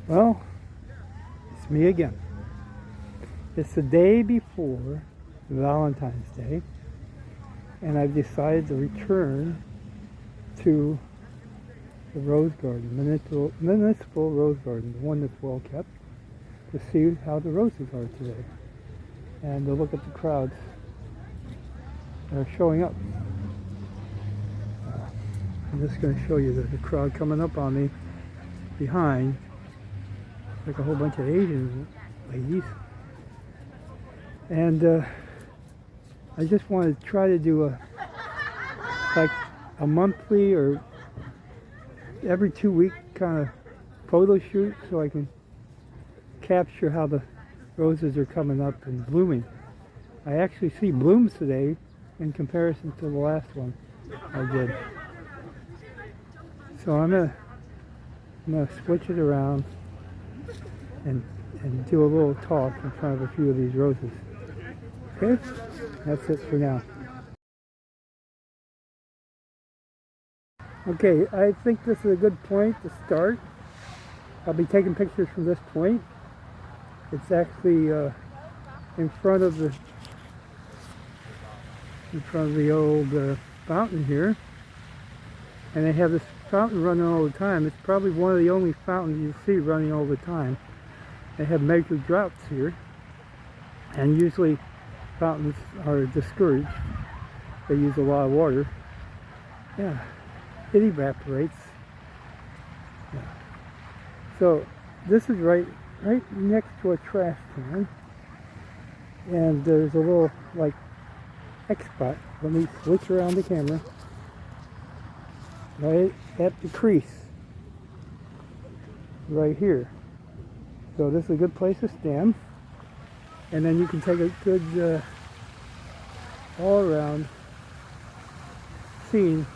Well, it's me again. It's the day before Valentine's Day, and I've decided to return to the rose garden, municipal rose garden, the one that's well kept, to see how the roses are today, and to look at the crowds that are showing up. I'm just going to show you the crowd coming up on me behind. Like a whole bunch of Asian ladies, and I just want to try to do a monthly or every 2-week kind of photo shoot, so I can capture how the roses are coming up and blooming. I actually see blooms today in comparison to the last one I did, so I'm gonna switch it around and do a little talk in front of a few of these roses. Okay? That's it for now. Okay, I think this is a good point to start. I'll be taking pictures from this point. It's actually in front of the old fountain here. And they have this fountain running all the time. It's probably one of the only fountains you see running all the time. They have major droughts here, and usually fountains are discouraged. They use a lot of water. Yeah, it evaporates. Yeah. So this is right next to a trash can, and there's a little like X spot. Let me switch around the camera. Right at the crease, right here. So this is a good place to stand, and then you can take a good all-around scene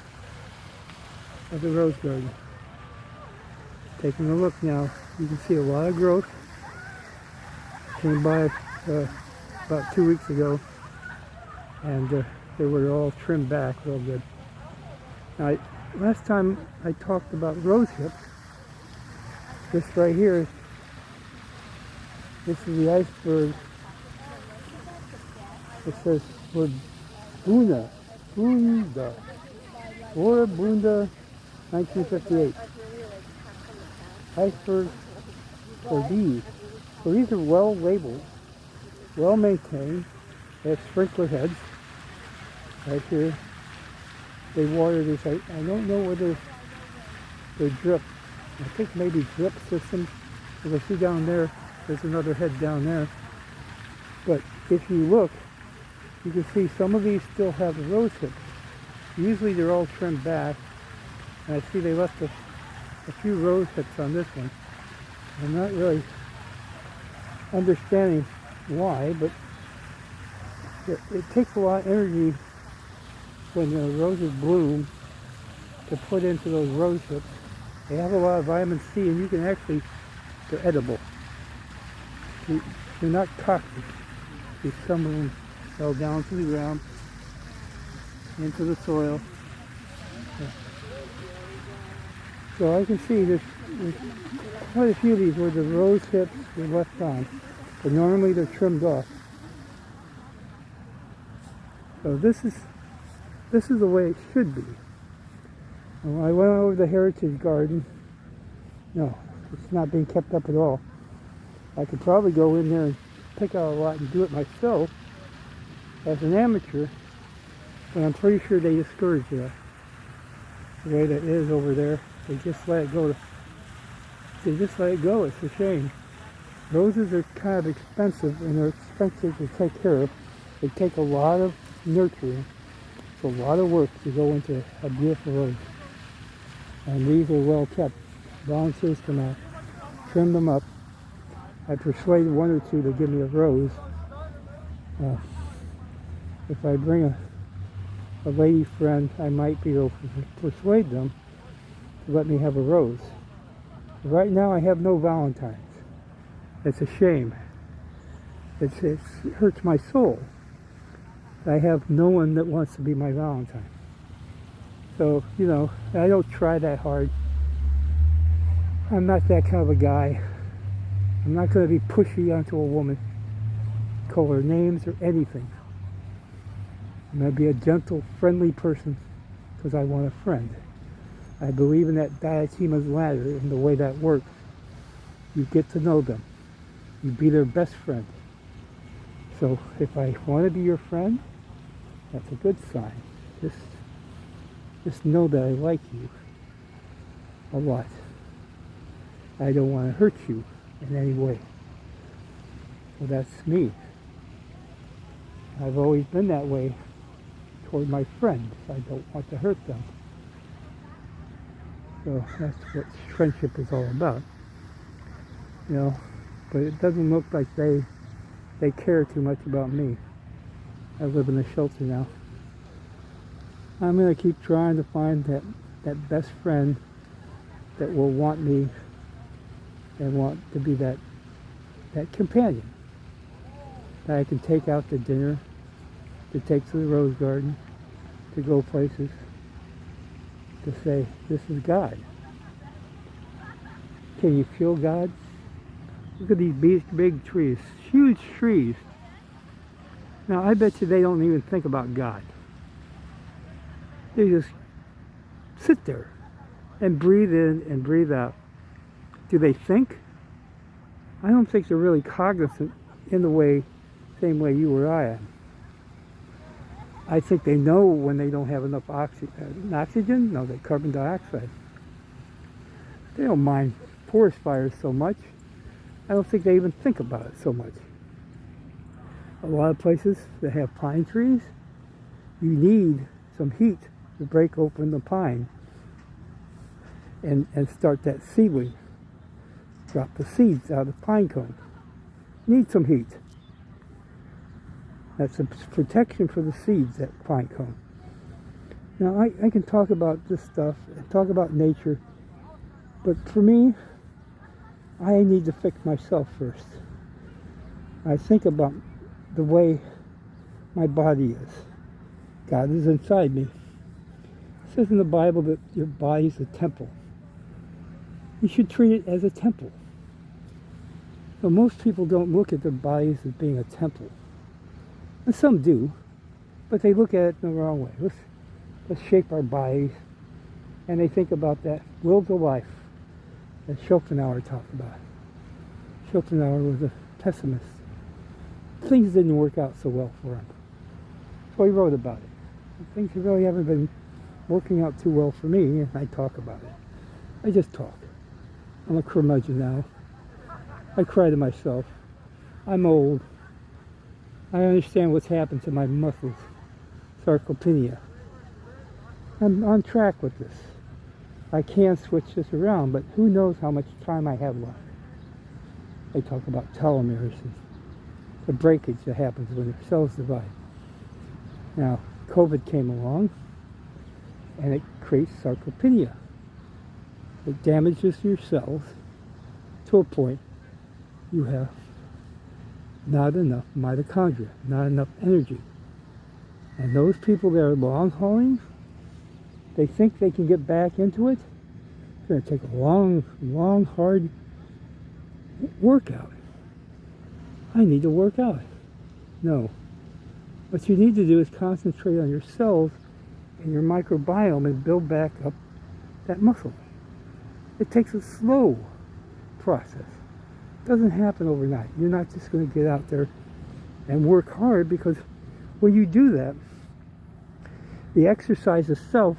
of the rose garden. Taking a look now, you can see a lot of growth. Came by about 2 weeks ago, and they were all trimmed back real good. Now, last time I talked about rose hips, this right here, this is the iceberg. It says Bunda, 1958. Iceberg for these. So these are well labeled, well maintained. They have sprinkler heads right here. They water this. I don't know whether they drip. I think maybe drip systems. As I see down there, there's another head down there. But if you look, you can see some of these still have the rose hips. Usually they're all trimmed back, and I see they left a few rose hips on this one. I'm not really understanding why, but it takes a lot of energy when the roses bloom to put into those rose hips. They have a lot of vitamin C, and you can actually, they're edible. They're not toxic. See, some of them fell down to the ground, into the soil. Yeah. So I can see there's quite a few of these where the rose hips were left on, but normally they're trimmed off. So this is the way it should be. When I went over the Heritage Garden, no, it's not being kept up at all. I could probably go in there and pick out a lot and do it myself as an amateur, but I'm pretty sure they discourage that. The way that is over there, they just let it go. They just let it go. It's a shame. Roses are kind of expensive, and they're expensive to take care of. They take a lot of nurturing. It's a lot of work to go into a beautiful rose. And these are well kept. Volunteers come out, trim them up. I persuaded one or two to give me a rose. If I bring a lady friend, I might be able to persuade them to let me have a rose. Right now I have no Valentines. It's a shame. It hurts my soul. I have no one that wants to be my Valentine. So, you know, I don't try that hard. I'm not that kind of a guy. I'm not going to be pushy onto a woman, call her names or anything. I'm going to be a gentle, friendly person because I want a friend. I believe in that diatema's ladder and the way that works. You get to know them. You be their best friend. So if I want to be your friend, that's a good sign. Just know that I like you a lot. I don't want to hurt you in any way. So that's me. I've always been that way toward my friends. I don't want to hurt them. So that's what friendship is all about. You know, but it doesn't look like they care too much about me. I live in a shelter now. I'm going to keep trying to find that best friend that will want me and want to be that companion that I can take out to dinner, to take to the rose garden, to go places, to say, this is God. Can you feel God? Look at these big trees, huge trees. Now I bet you they don't even think about God. They just sit there and breathe in and breathe out. Do they think? I don't think they're really cognizant in the same way you or I am. I think they know when they don't have enough oxygen, no, they carbon dioxide. They don't mind forest fires so much. I don't think they even think about it so much. A lot of places that have pine trees, you need some heat to break open the pine and start that seedling. Drop the seeds out of the pine cone. Need some heat. That's a protection for the seeds, that pine cone. Now I can talk about this stuff and talk about nature, but for me, I need to fix myself first. I think about the way my body is. God is inside me. It says in the Bible that your body is a temple. You should treat it as a temple. But most people don't look at their bodies as being a temple. And some do, but they look at it in the wrong way. Let's shape our bodies. And they think about that will to life that Schopenhauer talked about. Schopenhauer was a pessimist. Things didn't work out so well for him. So he wrote about it. Things really haven't been working out too well for me, and I talk about it. I just talk. I'm a curmudgeon now. I cry to myself. I'm old. I understand what's happened to my muscles. Sarcopenia. I'm on track with this. I can switch this around, but who knows how much time I have left. They talk about telomeres and the breakage that happens when your cells divide. Now, COVID came along, and it creates sarcopenia. It damages your cells to a point you have not enough mitochondria, not enough energy. And those people that are long hauling, they think they can get back into it. It's going to take a long, hard workout. I need to work out. No. What you need to do is concentrate on your cells and your microbiome and build back up that muscle. It takes a slow process. It doesn't happen overnight. You're not just going to get out there and work hard, because when you do that, the exercise itself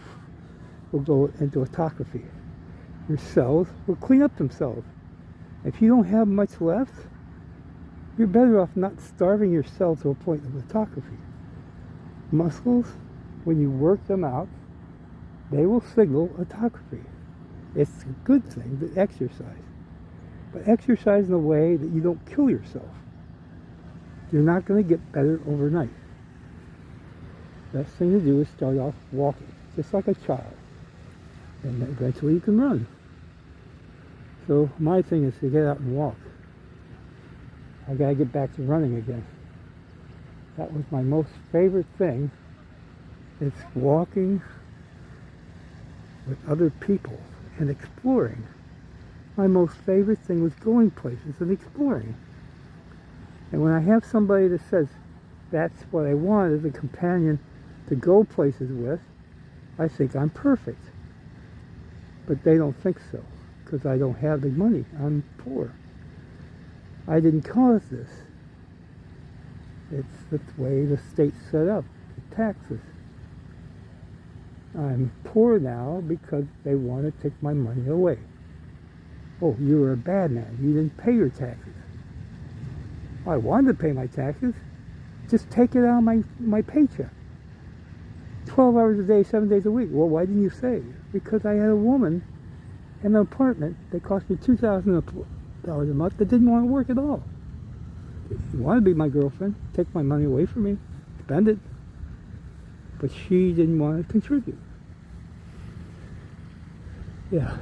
will go into autophagy. Your cells will clean up themselves. If you don't have much left, you're better off not starving your cells to a point of autophagy. Muscles, when you work them out, they will signal autophagy. It's a good thing to exercise. But exercise in a way that you don't kill yourself. You're not going to get better overnight. Best thing to do is start off walking, just like a child. And then eventually you can run. So my thing is to get out and walk. I got to get back to running again. That was my most favorite thing. It's walking with other people and exploring. my most favorite thing was going places and exploring. And when I have somebody that says that's what I want as a companion to go places with, I think I'm perfect. But they don't think so, because I don't have the money. I'm poor. I didn't cause this. It's the way the state's set up, the taxes. I'm poor now because they want to take my money away. Oh, you were a bad man. You didn't pay your taxes. I wanted to pay my taxes. Just take it out of my paycheck. 12 hours a day, 7 days a week. Well, why didn't you say? Because I had a woman in an apartment that cost me $2,000 a month that didn't want to work at all. She wanted to be my girlfriend, take my money away from me, spend it. But she didn't want to contribute. Yeah,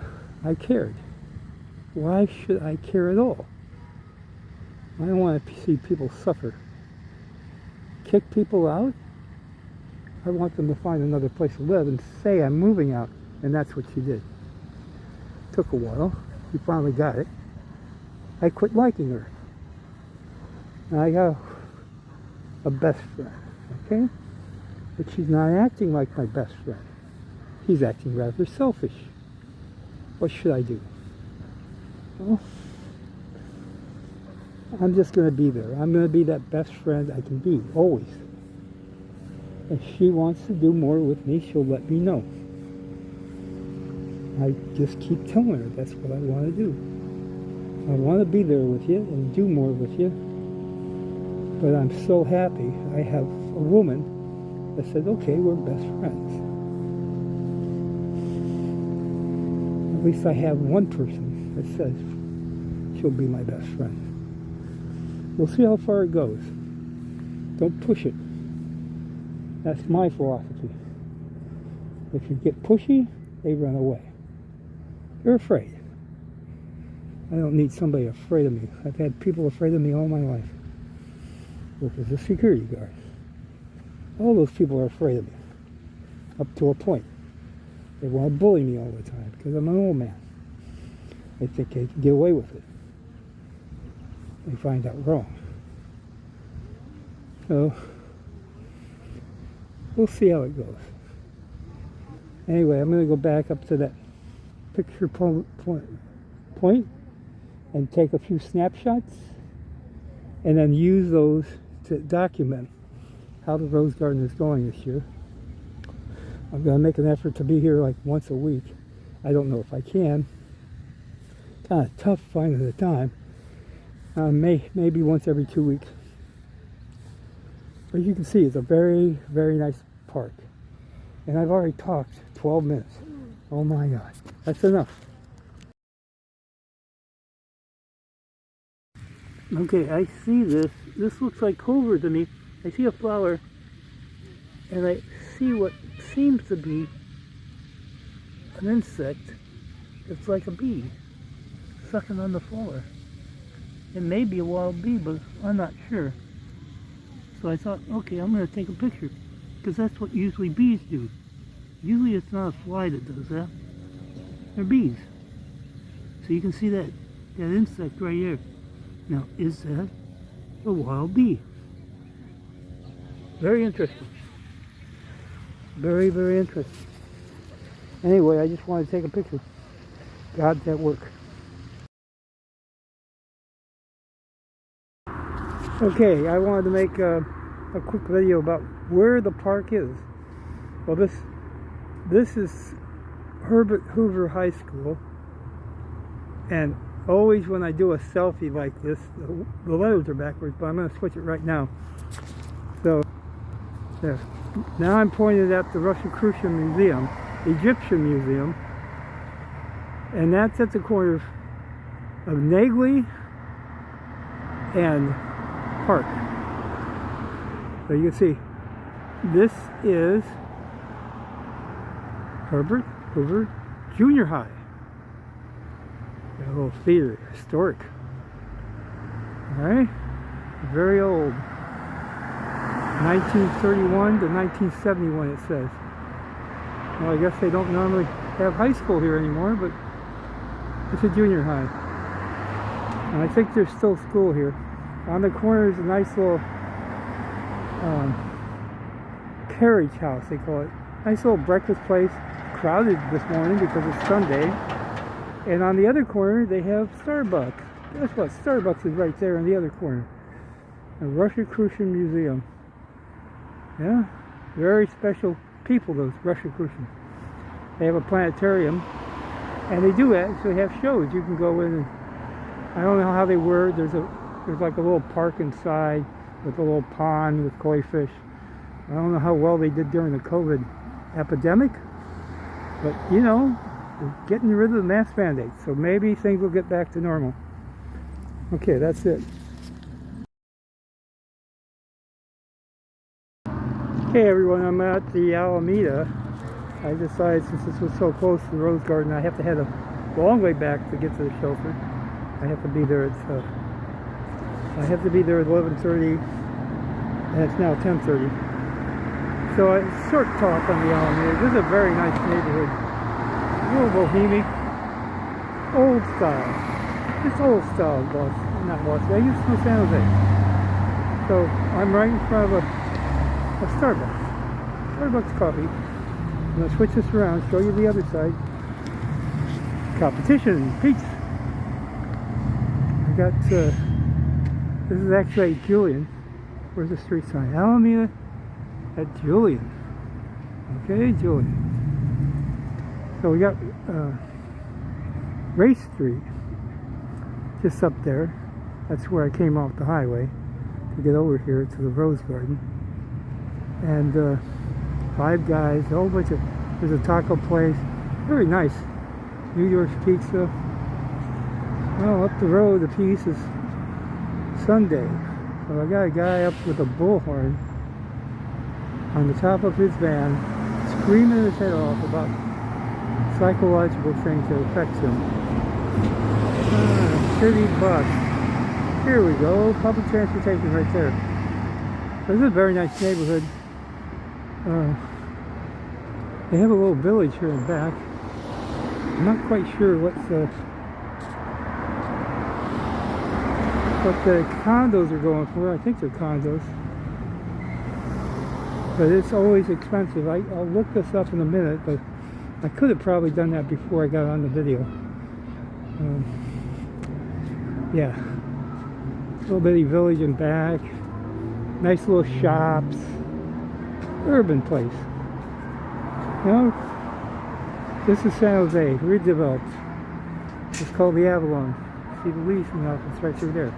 I cared. Why should I care at all? I don't want to see people suffer. Kick people out? I want them to find another place to live and say I'm moving out. And that's what she did. Took a while. She finally got it. I quit liking her. And I got a best friend, okay? But she's not acting like my best friend. She's acting rather selfish. What should I do? Well, I'm just going to be there. I'm going to be that best friend I can be, always. If she wants to do more with me, she'll let me know. I just keep telling her that's what I want to do. I want to be there with you and do more with you. But I'm so happy I have a woman that said, okay, we're best friends. At least I have one person that says she'll be my best friend. We'll see how far it goes. Don't push it. That's my philosophy. If you get pushy, they run away. They're afraid. I don't need somebody afraid of me. I've had people afraid of me all my life. Work as a security guard. All those people are afraid of me. Up to a point. They want to bully me all the time because I'm an old man. They think they can get away with it. They find out wrong. So, we'll see how it goes. Anyway, I'm going to go back up to that picture point and take a few snapshots and then use those to document how the rose garden is going this year. I'm going to make an effort to be here like once a week. I don't know if I can. Kind of tough finding the time. Maybe once every 2 weeks. But you can see it's a very, very nice park. And I've already talked 12 minutes. Oh my God. That's enough. Okay, I see this. This looks like clover to me. I see a flower. And I see what seems to be an insect. It's like a bee sucking on the flower. It may be a wild bee, but I'm not sure. So I thought, okay, I'm going to take a picture, because that's what usually bees do. Usually it's not a fly that does that. They're bees. So you can see that insect right here. Now, is that a wild bee? Very interesting. Very, very interesting. Anyway, I just wanted to take a picture. God's at work. Okay, I wanted to make a quick video about where the park is. Well, this is Herbert Hoover High School, and always when I do a selfie like this, the letters are backwards, but I'm going to switch it right now. So, there. Now I'm pointed at the Rosicrucian Museum, Egyptian Museum, and that's at the corner of Nagley and Park. So you can see, this is Herbert Hoover Junior High. Got a little theater, historic. Alright, very old. 1931 to 1971 it says. Well, I guess they don't normally have high school here anymore, but It's a junior high. And I think there's still school here. On the corner is a nice little carriage house, they call it. Nice little breakfast place. Crowded this morning because it's Sunday. And on the other corner, they have Starbucks. Guess what? Starbucks is right there on the other corner. The Rosicrucian Museum. Yeah, very special people, those Rosicrucians. They have a planetarium, and they do actually have shows. You can go in and I don't know how they were. There's like a little park inside with a little pond with koi fish. I don't know how well they did during the COVID epidemic, but you know, they're getting rid of the mask mandate, so maybe things will get back to normal. Okay, that's it. Okay everyone, I'm at the Alameda. I decided since this was so close to the Rose Garden, I have to head a long way back to get to the shelter. I have to be there at 11:30, and it's now 10:30. So a short talk on the Alameda. This is a very nice neighborhood. A little bohemic, old style. It's old style, not Las Vegas, no San Jose. So I'm right in front of a Starbucks coffee. I'm going to switch this around, show you the other side. Competition, peace. I got, this is actually Julian. Where's the street sign? Alameda at Julian. Okay, Julian. So we got Race Street just up there. That's where I came off the highway to get over here to the Rose Garden. And Five Guys, a whole bunch of, there's a taco place, very nice. New York's Pizza. Well, up the road a piece is Sunday. So I got a guy up with a bullhorn on the top of his van, screaming his head off about psychological things that affect him. City bus. Here we go, public transportation right there. This is a very nice neighborhood. They have a little village here in back. I'm not quite sure what the condos are going for. I think they're condos. But it's always expensive. I'll look this up in a minute, but I could have probably done that before I got on the video. Yeah. Little bitty village in back. Nice little shops. Urban place. You know, this is San Jose, redeveloped. It's called the Avalon. See the leasing office right through there.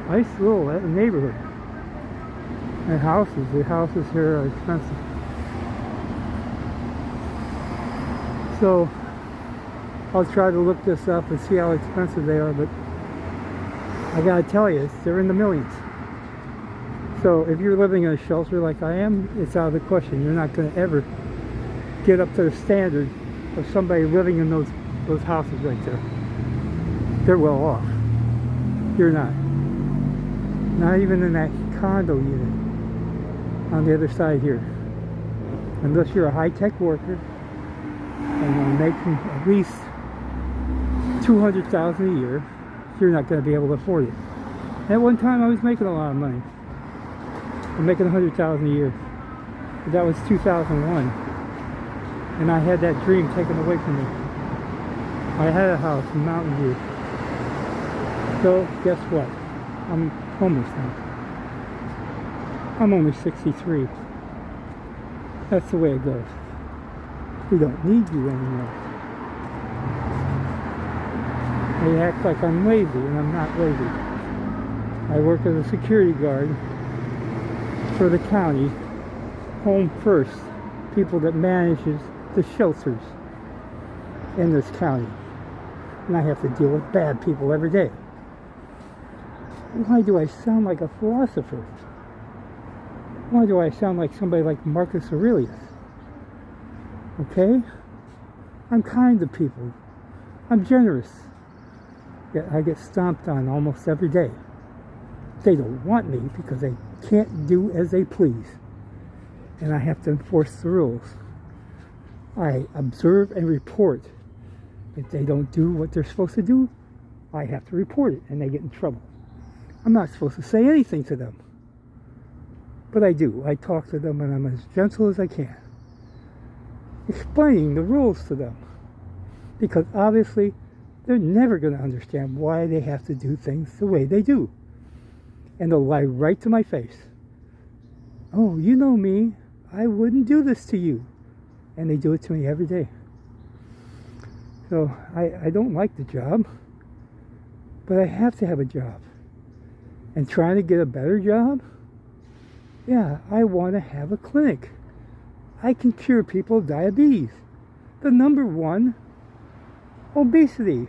Nice little neighborhood. And the houses here are expensive. So I'll try to look this up and see how expensive they are, but I gotta tell you, they're in the millions. So if you're living in a shelter like I am, it's out of the question. You're not going to ever get up to the standard of somebody living in those houses right there. They're well off. You're not. Not even in that condo unit on the other side here. Unless you're a high-tech worker and you're making at least $200,000 a year, you're not going to be able to afford it. At one time I was making a lot of money. I'm making $100,000 a year. But that was 2001. And I had that dream taken away from me. I had a house in Mountain View. So guess what? I'm homeless now. I'm only 63. That's the way it goes. We don't need you anymore. They act like I'm lazy, and I'm not lazy. I work as a security guard for the county, Home First, people that manages the shelters in this county. And I have to deal with bad people every day. Why do I sound like a philosopher? Why do I sound like somebody like Marcus Aurelius? Okay? I'm kind to people. I'm generous. Yet I get stomped on almost every day. They don't want me because they can't do as they please. And I have to enforce the rules. I observe and report. If they don't do what they're supposed to do, I have to report it, and they get in trouble. I'm not supposed to say anything to them, but I do. I talk to them, and I'm as gentle as I can, explaining the rules to them, because obviously they're never going to understand why they have to do things the way they do. And they'll lie right to my face. Oh, you know me. I wouldn't do this to you. And they do it to me every day. So I don't like the job, but I have to have a job. And trying to get a better job? Yeah, I want to have a clinic. I can cure people of diabetes. The number one obesity.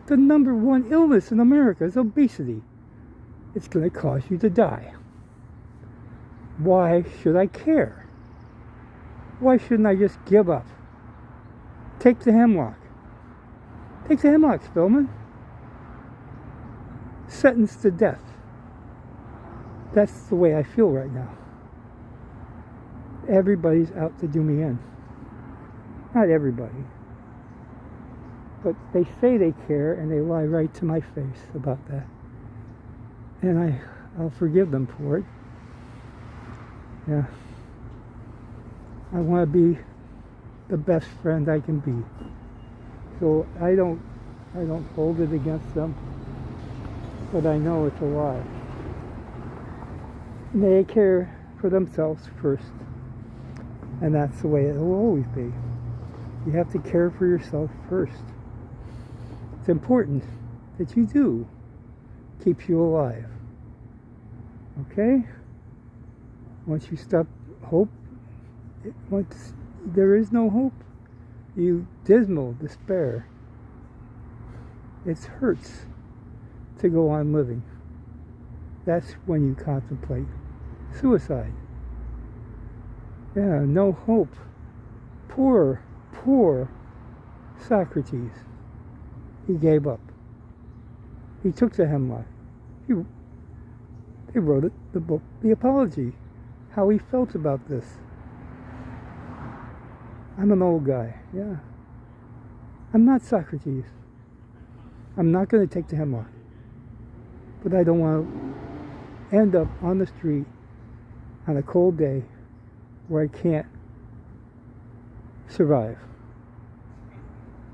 The number one illness in America is obesity. It's going to cause you to die. Why should I care? Why shouldn't I just give up? Take the hemlock. Take the hemlock, Spillman. Sentenced to death. That's the way I feel right now. Everybody's out to do me in. Not everybody. But they say they care, and they lie right to my face about that. And I'll forgive them for it. Yeah. I want to be the best friend I can be. So I don't hold it against them, but I know it's a lie. They care for themselves first, and that's the way it will always be. You have to care for yourself first. It's important that you do. Keeps you alive. Okay? Once you stop hope, once there is no hope, you dismal despair. It hurts to go on living. That's when you contemplate suicide. Yeah, no hope. Poor Socrates. He gave up. He took the hemlock. He wrote the book, The Apology, how he felt about this. I'm an old guy, yeah. I'm not Socrates. I'm not going to take the hemlock. But I don't want to end up on the street on a cold day where I can't survive.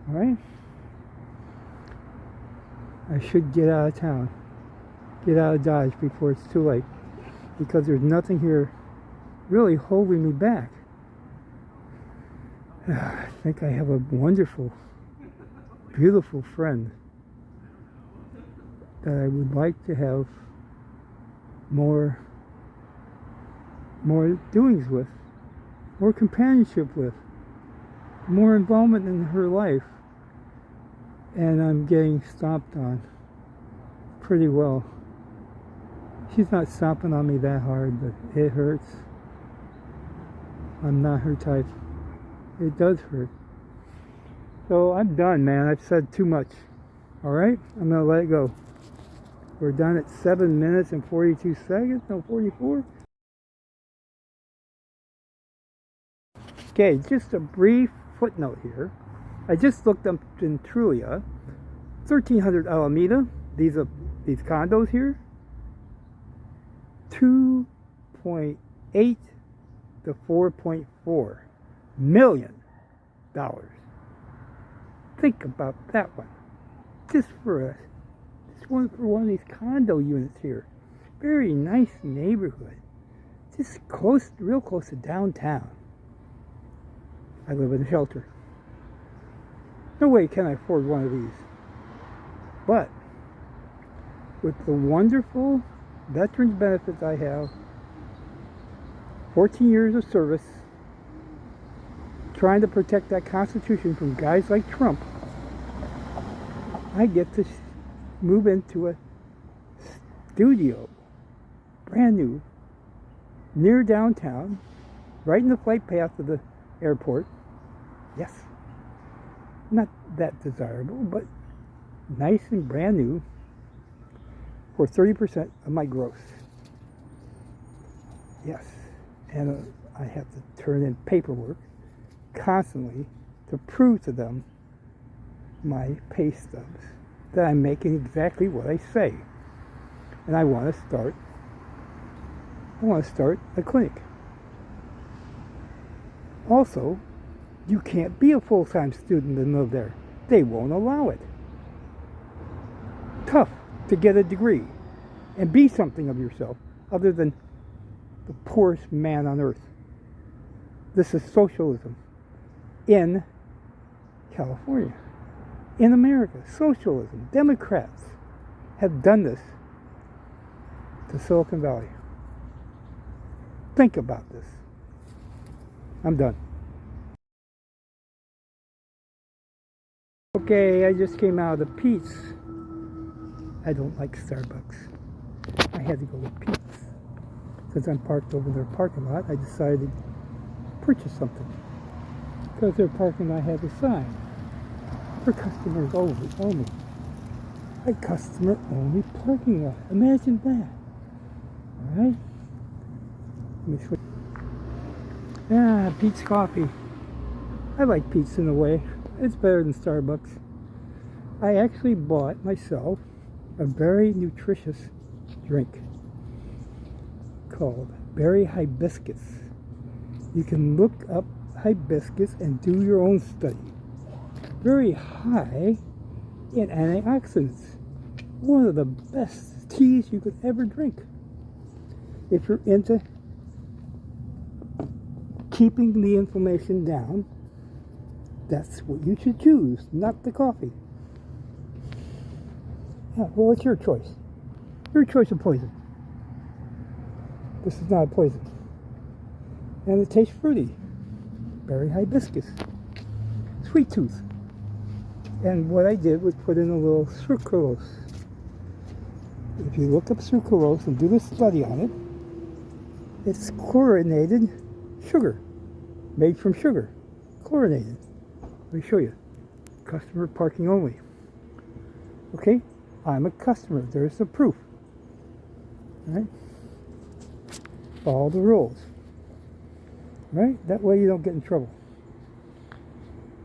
All right? I should get out of town. Get out of Dodge before it's too late. Because there's nothing here really holding me back. I think I have a wonderful, beautiful friend that I would like to have more doings with, more companionship with, more involvement in her life. And I'm getting stomped on pretty well. She's not stomping on me that hard, but it hurts. I'm not her type. It does hurt. So I'm done, man. I've said too much. Alright? I'm going to let it go. We're done at 7 minutes and 42 seconds. No, 44. Okay, just a brief footnote here. I just looked up in Trulia. 1300 Alameda. These condos here. $2.8 to $4.4 million. Think about that one. Just for one of these condo units here. Very nice neighborhood. Just real close to downtown. I live in a shelter. No way can I afford one of these. But with the wonderful veterans benefits I have, 14 years of service, trying to protect that Constitution from guys like Trump, I get to move into a studio, brand new, near downtown, right in the flight path of the airport. Yes, not that desirable, but nice and brand new for 30% of my gross. Yes, and I have to turn in paperwork constantly to prove to them my pay stubs that I'm making exactly what I say. And I want to start a clinic. Also, you can't be a full-time student and live there. They won't allow it. Tough to get a degree and be something of yourself other than the poorest man on earth. This is socialism in California. In America, socialism. Democrats have done this to Silicon Valley. Think about this. I'm done. Okay, I just came out of Pete's. I don't like Starbucks. I had to go to Pete's. Since I'm parked over their parking lot, I decided to purchase something. Because their parking lot had a sign for customers only. A customer-only parking lot. Imagine that. Alright? Let me switch. Pete's coffee. I like Pete's in a way. It's better than Starbucks. I actually bought myself a very nutritious drink called berry hibiscus. You can look up hibiscus and do your own study. Very high in antioxidants. One of the best teas you could ever drink. If you're into keeping the inflammation down, that's what you should choose, not the coffee. Yeah, well, it's your choice. Your choice of poison. This is not a poison. And it tastes fruity. Berry hibiscus. Sweet tooth. And what I did was put in a little sucralose. If you look up sucralose and do the study on it, it's chlorinated sugar. Made from sugar. Chlorinated. Let me show you. Customer parking only. Okay? I'm a customer. There's the proof. Right? Follow the rules. Right? That way you don't get in trouble.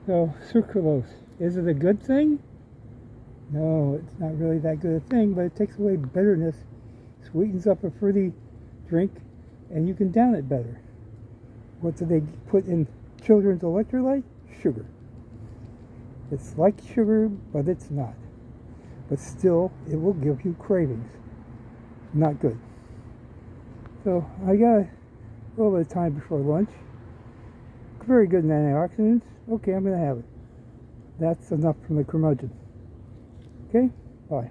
So, sucralose. Is it a good thing? No, it's not really that good a thing, but it takes away bitterness, sweetens up a fruity drink, and you can down it better. What do they put in children's electrolyte? Sugar. It's like sugar, but it's not. But still, it will give you cravings. Not good. So, I got a little bit of time before lunch. Very good in antioxidants. Okay, I'm going to have it. That's enough from the Curmudgen. Okay? Bye.